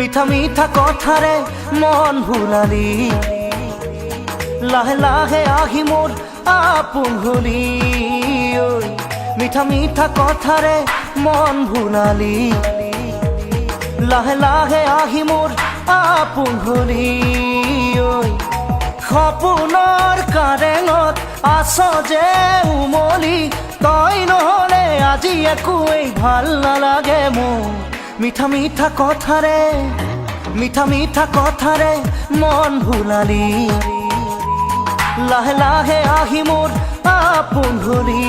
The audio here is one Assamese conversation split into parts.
মিঠা মিঠা কথাৰে মন ভুলালি লাহে লাহে আহি মোৰ আপোন হলি মিঠা মিঠা কথাৰে মন ভুলালি লাহে লাহে আহি মোৰ আপোন হলি সপোনৰ কাৰেঙত আছ যে উমলি তই নহলে আজি একোৱেই ভাল নালাগে মোৰ মিঠা মিঠা কথাৰে মন ভুলালি লাহে লাহে আহি মোৰ আপোন হলি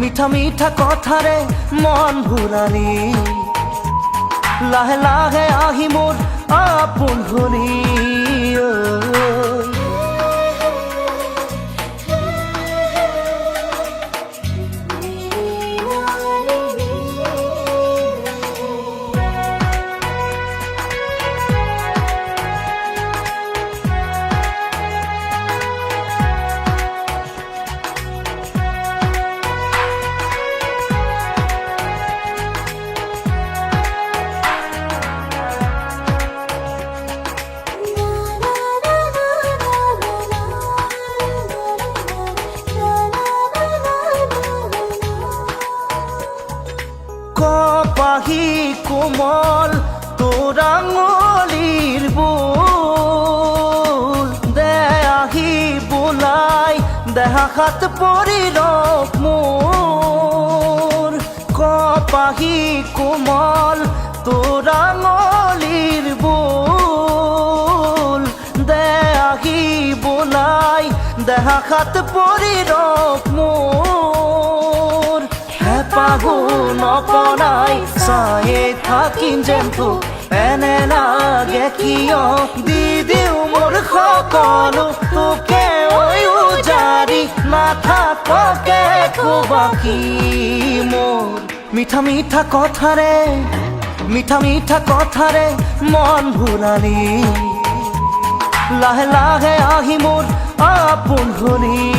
মিঠা মিঠা কথাৰে মন ভুলালি লাহে লাহে আহি মোৰ আপোন হলি কপাহী কোমল তোৰ আঙুলিৰ বোল দে আহি বোলাই দেহা হাত পৰি ৰখ মোৰ কপাহী কোমল তোৰ আঙুলিৰ বোল দে আহি বোলাই দেহা হাত পৰি ৰখ মোৰ পাগো নপনাই চায়ে থাকিম যেন তোক এনে লাগে কিয় দি দিওঁ মোৰ সকলো তোকে উজাৰি নাথাকে একো বাকী মোৰ মিঠা মিঠা কথাৰে মন ভুলালি লাহে লাহে আহি মোৰ আপোন হলি